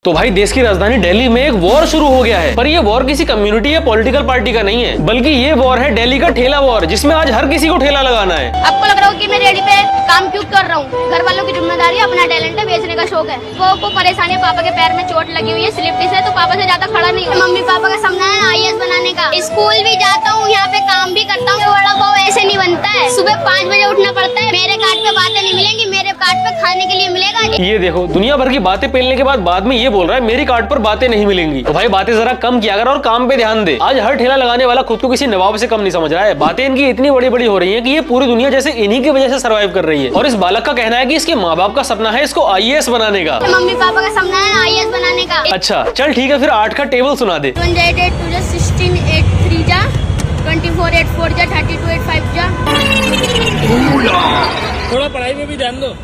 तो भाई देश की राजधानी दिल्ली में एक वॉर शुरू हो गया है, पर ये वॉर किसी कम्युनिटी या पॉलिटिकल पार्टी का नहीं है, बल्कि ये वॉर है दिल्ली का ठेला वॉर, जिसमें आज हर किसी को ठेला लगाना है। आपको लग रहा हो कि मैं रेडी पे काम क्यों कर रहा हूँ? घर वालों की जिम्मेदारी, अपना टैलेंट है, बेचने का शौक है। वो परेशानी है, पापा के पैर में चोट लगी हुई है, स्लिप डिस्क है, तो पापा से ज्यादा खड़ा नहीं है। मम्मी पापा का सपना है IAS बनाने का। स्कूल भी जाता हूँ, यहाँ पे काम भी करता हूँ। वड़ा पाव ऐसे नहीं बनता है, सुबह 5 बजे उठना पड़ता है। मेरे कार्ड पे बातें नहीं मिलेंगी, मेरे कार्ड पे खाने के लिए मिलेगा। ये देखो, दुनिया भर की बातें पेलने के बाद में ये बोल रहा है मेरी कार्ड पर बातें नहीं मिलेंगी। तो भाई बातें जरा कम किया कर और काम पे ध्यान दे। आज हर ठेला लगाने वाला खुद को किसी नवाब से कम नहीं समझ रहा है। बातें इनकी इतनी बड़ी बड़ी हो रही है कि ये पूरी दुनिया जैसे इन्हीं की वजह से सर्वाइव कर रही है। और इस बालक का कहना है कि इसके माँ बाप का सपना है इसको IAS बनाने का। मम्मी पापा का सपना है IAS बनाने का। अच्छा चल ठीक है, फिर 8 का टेबल सुना दे। 28 8 2 16 8 3 जा 24 8 4 जा 32 8 5 जा। थोड़ा पढ़ाई में भी ध्यान दो।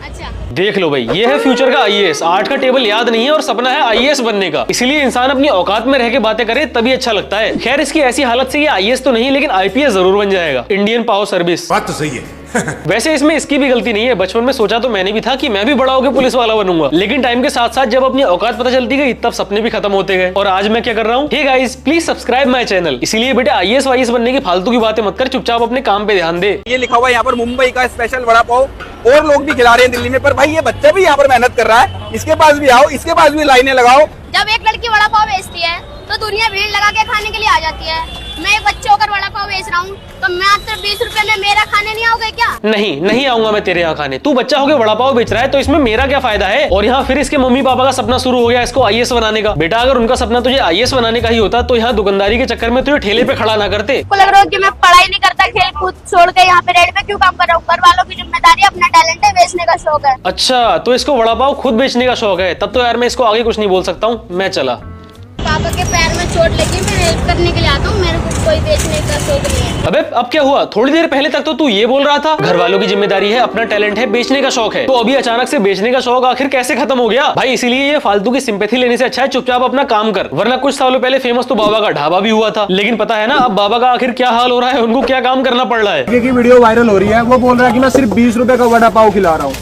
अच्छा देख लो भाई, ये है फ्यूचर का IAS। 8 का टेबल याद नहीं है और सपना है IAS बनने का। इसीलिए इंसान अपनी औकात में रह के बातें करे तभी अच्छा लगता है। खैर इसकी ऐसी हालत से ये IAS तो नहीं, लेकिन IPS जरूर बन जाएगा, इंडियन पावर सर्विस। बात तो सही है। वैसे इसमें इसकी भी गलती नहीं है। बचपन में सोचा तो मैंने भी था कि मैं भी बड़ा होकर पुलिस वाला बनूंगा, लेकिन टाइम के साथ साथ जब अपनी औकात पता चलती गई तब सपने भी खत्म होते गए। और आज मैं क्या कर रहा हूँ? Hey guys, please subscribe my channel. इसीलिए बेटे IAS वाईएस बनने की फालतू की बातें मत कर, चुपचाप अपने काम पे ध्यान दे। ये लिखा हुआ है यहाँ पर मुंबई का स्पेशल वड़ा पाव, और लोग भी खिला रहे हैं दिल्ली में, पर भाई ये बच्चा भी यहाँ पर मेहनत कर रहा है। इसके पास भी आओ, इसके पास भी लाइनें लगाओ। जब एक लड़की वड़ा पाव बेचती है तो दुनिया भीड़ लगा के खाने के लिए आ जाती है। मैं एक बच्चे होकर वड़ा पाव बेच रहा हूँ तो मात्र 20 रुपए में मेरा खाने नहीं आओगे क्या? नहीं आऊंगा मैं तेरे यहाँ खाने। तू बच्चा होकर वड़ा पाव बेच रहा है तो इसमें मेरा क्या फायदा है? और यहाँ फिर इसके मम्मी पापा का सपना शुरू हो गया इसको IAS बनाने का। बेटा अगर उनका सपना तुझे IAS बनाने का ही होता तो यहाँ दुकानदारी के चक्कर में तुझे ठेले पे खड़ा ना करते। आपको लग रहा हो कि मैं पढ़ाई नहीं करता, खेल कूद छोड़ के यहाँ पे रेड पे क्यों काम कर रहा हूँ? घर वालों की जिम्मेदारी, अपना टैलेंट है, बेचने का शौक है। अच्छा तो इसको वड़ा पाव खुद बेचने का शौक है, तब तो यार मैं इसको आगे कुछ नहीं बोल सकता हूँ, मैं चला। पापा के पैर में चोट लगी, मैं हेल्प करने के लिए आता हूँ, मेरे को कोई बेचने का शौक नहीं है। अबे अब क्या हुआ? थोड़ी देर पहले तक तो तू ये बोल रहा था घर वालों की जिम्मेदारी है, अपना टैलेंट है, बेचने का शौक है, तो अभी अचानक से बेचने का शौक आखिर कैसे खत्म हो गया? भाई इसीलिए ये फालतू की सिंपैथी लेने से अच्छा है चुपचाप अपना काम कर, वरना कुछ सालों पहले फेमस तो बाबा का ढाबा भी हुआ था, लेकिन पता है ना अब बाबा का आखिर क्या हाल हो रहा है, उनको क्या काम करना पड़ रहा है। की वीडियो वायरल हो रही है, वो बोल रहा है कि मैं सिर्फ 20 रुपए का वड़ा पाव खिला रहा हूँ।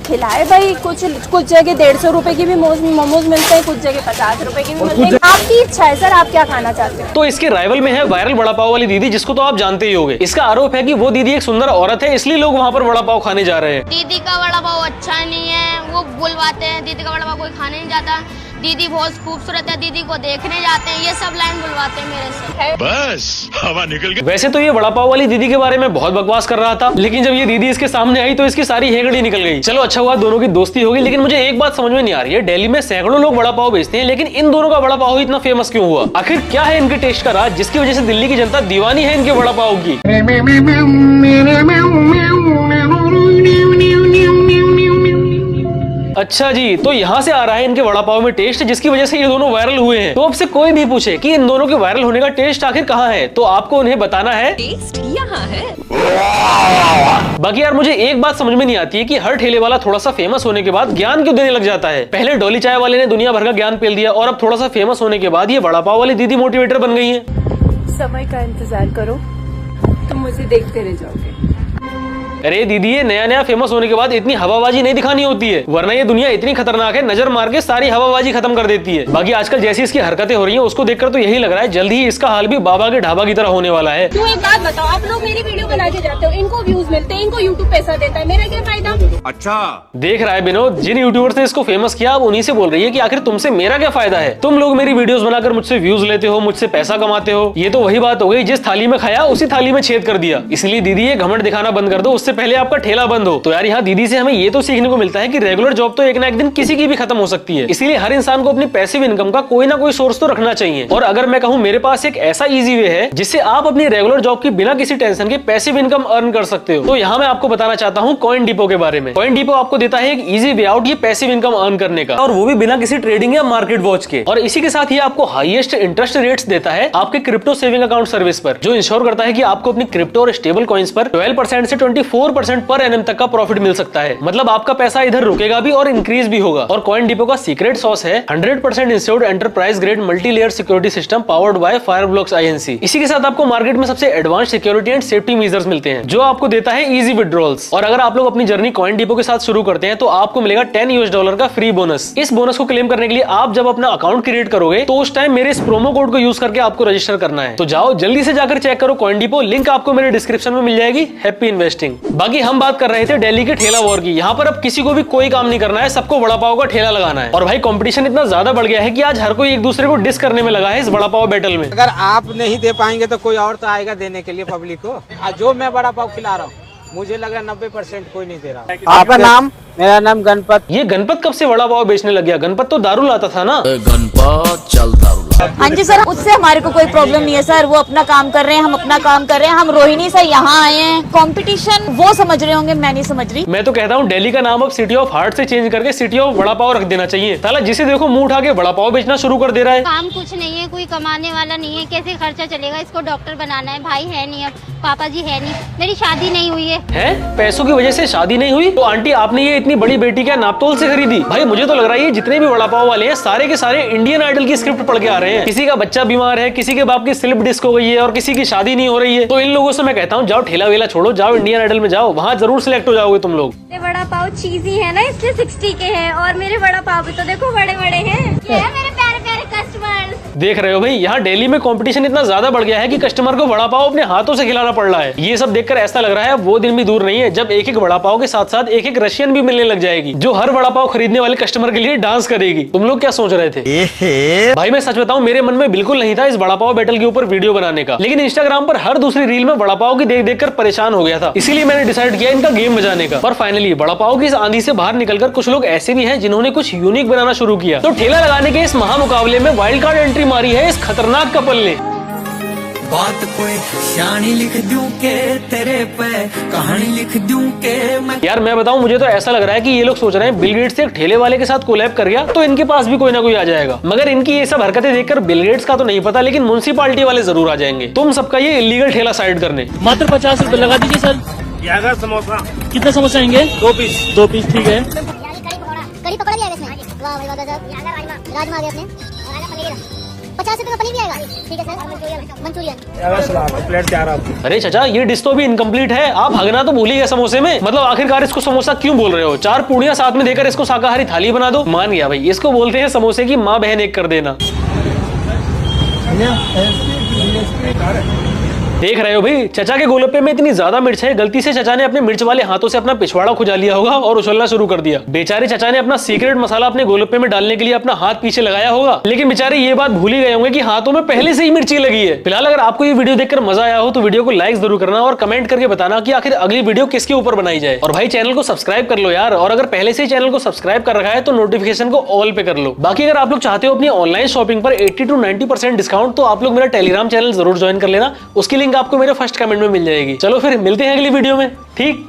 खिलाए भाई, कुछ जगह 150 रुपए की भी मोमोज मिलते हैं, कुछ जगह 50 रुपए की भी मिलते हैं। आपकी इच्छा है सर, आप क्या खाना चाहते हैं? तो इसके राइवल में है वायरल वड़ा पाव वाली दीदी, जिसको तो आप जानते ही होंगे। इसका आरोप है कि वो दीदी एक सुंदर औरत है, इसलिए लोग वहाँ पर वड़ा पाव खाने जा रहे हैं। दीदी का वड़ा पाव अच्छा नहीं है, वो बुलवाते हैं, दीदी का वड़ा पाव कोई खाने नहीं जाता, दीदी बहुत खूबसूरत है, दीदी को देखने जाते हैं, ये सब लाइन बुलवाते हैं मेरे से। बस हवा निकल गई। वैसे तो ये वड़ा पाव वाली दीदी के बारे में बहुत बकवास कर रहा था, लेकिन जब ये दीदी इसके सामने आई तो इसकी सारी हेगड़ी निकल गई। चलो अच्छा हुआ दोनों की दोस्ती होगी, लेकिन मुझे एक बात समझ में नहीं आ रही है, दिल्ली में सैकड़ों लोग वड़ा पाव बेचते हैं, लेकिन इन दोनों का वड़ा पाव ही इतना फेमस क्यों हुआ? आखिर क्या है इनके टेस्ट का राज, जिसकी वजह से दिल्ली की जनता दीवानी है इनके वड़ा पाव की? अच्छा जी, तो यहाँ से आ रहा है इनके वड़ा पाव में टेस्ट, जिसकी वजह से ये दोनों वायरल हुए हैं। तो अब से कोई भी पूछे कि इन दोनों के वायरल होने का टेस्ट आखिर कहाँ है, तो आपको उन्हें बताना है टेस्ट यहाँ है। बाकी यार मुझे एक बात समझ में नहीं आती है कि हर ठेले वाला थोड़ा सा फेमस होने के बाद ज्ञान क्यों देने लग जाता है। पहले डोली चाय वाले ने दुनिया भर का ज्ञान पेल दिया, और अब थोड़ा सा फेमस होने के बाद ये वड़ा पाव वाली दीदी मोटिवेटर बन गई है। समय का इंतजार करो, तुम मुझे देखते रह जाओगे। अरे दीदी, ये नया नया फेमस होने के बाद इतनी हवाबाजी नहीं दिखानी होती है, वरना ये दुनिया इतनी खतरनाक है, नजर मार के सारी हवाबाजी खत्म कर देती है। बाकी आजकल जैसी इसकी हरकतें हो रही हैं, उसको देखकर तो यही लग रहा है जल्द ही इसका हाल भी बाबा के ढाबा की तरह होने वाला है। क्यों, एक बात बताओ, आप लोग मेरी वीडियो बना के जाते हो, इनको व्यूज मिलते हैं, इनको यूट्यूब पैसा देता है, मेरा क्या फायदा? अच्छा देख रहा है विनोद, जिन यूट्यूबर्स ने इसको फेमस किया अब उन्हीं से बोल रही है कि आखिर तुमसे मेरा क्या फायदा है? तुम लोग मेरी वीडियोस बनाकर मुझसे व्यूज लेते हो, मुझसे पैसा कमाते हो। ये तो वही बात हो गई, जिस थाली में खाया उसी थाली में छेद कर दिया। इसलिए दीदी ये घमंड दिखाना बंद कर दो, उससे पहले आपका ठेला बंद हो। तो यार यहाँ दीदी से हमें ये तो सीखने को मिलता है कि रेगुलर जॉब तो एक ना एक दिन किसी की भी खत्म हो सकती है, इसलिए हर इंसान को अपनी पैसिव इनकम का कोई ना कोई सोर्स तो रखना चाहिए। और अगर मैं कहूँ मेरे पास एक ऐसा इजी वे है जिससे आप अपनी रेगुलर जॉब की बिना किसी टेंशन के पैसिव इनकम अर्न कर सकते हो, तो यहाँ मैं आपको बताना चाहता हूँ कॉइन डिपो के बारे में। कॉइन डिपो आपको देता है एक इजी वे आउट ये पैसिव इनकम अर्न करने का, और वो भी बिना किसी ट्रेडिंग या मार्केट वॉच के। और इसी के साथ ये आपको हाईएस्ट इंटरेस्ट रेट्स देता है आपके क्रिप्टो सेविंग अकाउंट सर्विस पर, जो इंश्योर करता है कि आपको अपनी क्रिप्टो और स्टेबल कॉइंस पर 12% से 4% पर एनएम तक का प्रॉफिट मिल सकता है। मतलब आपका पैसा इधर रुकेगा भी और इंक्रीज भी होगा। और कॉइन डिपो का सीक्रेट सॉस है 100% insured enterprise grade multi layer security system powered by Fireblocks INC। इसी के साथ आपको मार्केट में सबसे advance security and safety measures मिलते हैं, जो आपको देता है इजी विड्रॉल्स। और अगर आप लोग अपनी जर्नी कॉइन डिपो के साथ शुरू करते हैं तो आपको मिलेगा $10 का फ्री बोनस। इस बोनस को क्लेम करने के लिए आप जब अपना अकाउंट क्रिएट करोगे तो उस टाइम मेरे इस प्रोमो कोड को यूज करके आपको रजिस्टर करना है। तो जाओ जल्दी से जाकर चेक करो कॉइन डिपो, लिंक आपको मेरे डिस्क्रिप्शन में मिल जाएगी। Happy investing. बाकी हम बात कर रहे थे दिल्ली के ठेला वॉर की। यहाँ पर अब किसी को भी कोई काम नहीं करना है, सबको वड़ा पाव का ठेला लगाना है। और भाई कंपटीशन इतना ज्यादा बढ़ गया है कि आज हर कोई एक दूसरे को डिस करने में लगा है इस वड़ा पाव बैटल में। अगर आप नहीं दे पाएंगे तो कोई और तो आएगा देने के लिए पब्लिक को। जो मैं वड़ा पाव खिला रहा हूँ मुझे लग रहा है 90% कोई नहीं दे रहा। आपका नाम? मेरा नाम गणपत। ये गणपत कब से वड़ा पाव बेचने लग गया? गणपत तो दारू लाता था ना। गणपत चल दारू। हाँ जी सर, उससे हमारे को कोई प्रॉब्लम नहीं है सर। वो अपना काम कर रहे हैं, हम अपना काम कर रहे हैं। हम रोहिणी सर यहाँ आए हैं, कंपटीशन वो समझ रहे होंगे, मैं नहीं समझ रही। मैं तो कहता हूँ दिल्ली का नाम अब सिटी ऑफ हार्ट से चेंज करके सिटी ऑफ वड़ा पाव रख देना चाहिए। साला जिसे देखो मुंह उठा के वड़ा पाव बेचना शुरू कर दे रहा है। काम कुछ नहीं है, कोई कमाने वाला नहीं है, कैसे खर्चा चलेगा? इसको डॉक्टर बनाना है, भाई है नहीं, अब पापा जी है नहीं, मेरी शादी नहीं हुई है। पैसों की वजह से शादी नहीं हुई? तो आंटी आपने ये इतनी बड़ी बेटी क्या नापतोल से खरीदी? भाई मुझे तो लग रहा है ये जितने भी वड़ा पाव वाले हैं सारे के सारे इंडियन आइडल की स्क्रिप्ट पढ़ के आ रहे हैं। किसी का बच्चा बीमार है, किसी के बाप की स्लिप डिस्क हो गई है और किसी की शादी नहीं हो रही है। तो इन लोगों से मैं कहता हूँ जाओ ठेला वेला छोड़ो, जाओ इंडियन आइडल में जाओ, वहाँ जरूर सिलेक्ट हो जाओगे तुम लोग। वड़ा पाव चीजी है ना, इसलिए 60 के हैं। और मेरे वड़ा पाव भी तो देखो बड़े बड़े हैं। ये है मेरे प्यारे प्यारे कस्टमर्स। देख रहे हो भाई, यहाँ दिल्ली में कंपटीशन इतना ज्यादा बढ़ गया है कि कस्टमर को वड़ा पाव अपने हाथों से खिलाना पड़ रहा है। ये सब देखकर ऐसा लग रहा है वो दिन भी दूर नहीं है जब एक एक वड़ा पाव के साथ साथ एक एक रशियन भी मिलने लग जाएगी, जो हर वड़ा पाव खरीदने वाले कस्टमर के लिए डांस करेगी। तुम लोग क्या सोच रहे थे? भाई मैं सच बताऊं, मेरे मन में बिल्कुल नहीं था इस वड़ा पाव बैटल के ऊपर वीडियो बनाने का, लेकिन इंस्टाग्राम पर हर दूसरी रील में वड़ा पाव की देख देख कर परेशान हो गया था। इसीलिए मैंने डिसाइड किया इनका गेम बजाने का। पर फाइनली वड़ा पाव की इस आंधी से बाहर निकलकर कुछ लोग ऐसे भी हैं जिन्होंने कुछ यूनिक बनाना शुरू किया। तो ठेला लगाने के इस महामुकाबले में वाइल्ड कार्ड एंट्री मारी है इस खतरनाक कपल ने। बात कोई शानी लिख दूं के तेरे पे कहानी लिख दूं के मैं। यार मैं बताऊं, मुझे तो ऐसा लग रहा है कि ये लोग सोच रहे हैं बिल गेट्स से एक ठेले वाले के साथ कोलैब कर गया तो इनके पास भी कोई ना कोई आ जाएगा। मगर इनकी ये सब हरकतें देखकर बिल गेट्स का तो नहीं पता, लेकिन म्युनिसिपैलिटी वाले जरूर आ जाएंगे तुम सबका ये इलीगल ठेला साइड करने। मात्र 50 रुपए लगा दीजिए सर। समोसा कितना समोसा आएंगे? 2 पीस। 2 पीस ठीक है। कड़ी पकौड़ा भी आएगा इसमें। वाह वाह वाह, राजमा आ गया अपने, 50 रुपए का पनीर भी आएगा। ठीक है सर, मंचूरियन प्लेट क्या रहा? अरे चाचा, ये डिश तो भी इनकम्प्लीट है। आप हगना तो भूल ही गए समोसे में। मतलब आखिरकार इसको समोसा क्यों बोल रहे हो? 4 पूड़ियां साथ में देकर इसको शाकाहारी थाली बना दो। मान गया भाई, इसको बोलते हैं समोसे की माँ बहन एक कर देना। देख रहे हो भाई, चचा के गोलगप्पे में इतनी ज्यादा मिर्च है, गलती से चचा ने अपने मिर्च वाले हाथों से अपना पिछवाड़ा खुजा लिया होगा और उछलना शुरू कर दिया। बेचारे चचा ने अपना सीक्रेट मसाला अपने गोलगप्पे में डालने के लिए अपना हाथ पीछे लगाया होगा, लेकिन बेचारे ये बात भूल ही गए होंगे कि हाथों में पहले से ही मिर्ची लगी है। फिलहाल अगर आपको ये वीडियो देखकर मजा आया हो तो वीडियो को लाइक जरूर करना और कमेंट करके बताना कि आखिर अगली वीडियो किसके ऊपर बनाई जाए। और भाई चैनल को सब्सक्राइब कर लो यार, और अगर पहले से ही चैनल को सब्सक्राइब कर रखा है तो नोटिफिकेशन को ऑल पे कर लो। बाकी अगर आप लोग चाहते हो अपनी ऑनलाइन शॉपिंग पर 80 to 90% डिस्काउंट तो आप लोग मेरा टेलीग्राम चैनल जरूर ज्वाइन कर लेना, उसकी लिंक आपको मेरे फर्स्ट कमेंट में मिल जाएगी। चलो फिर मिलते हैं अगली वीडियो में, ठीक।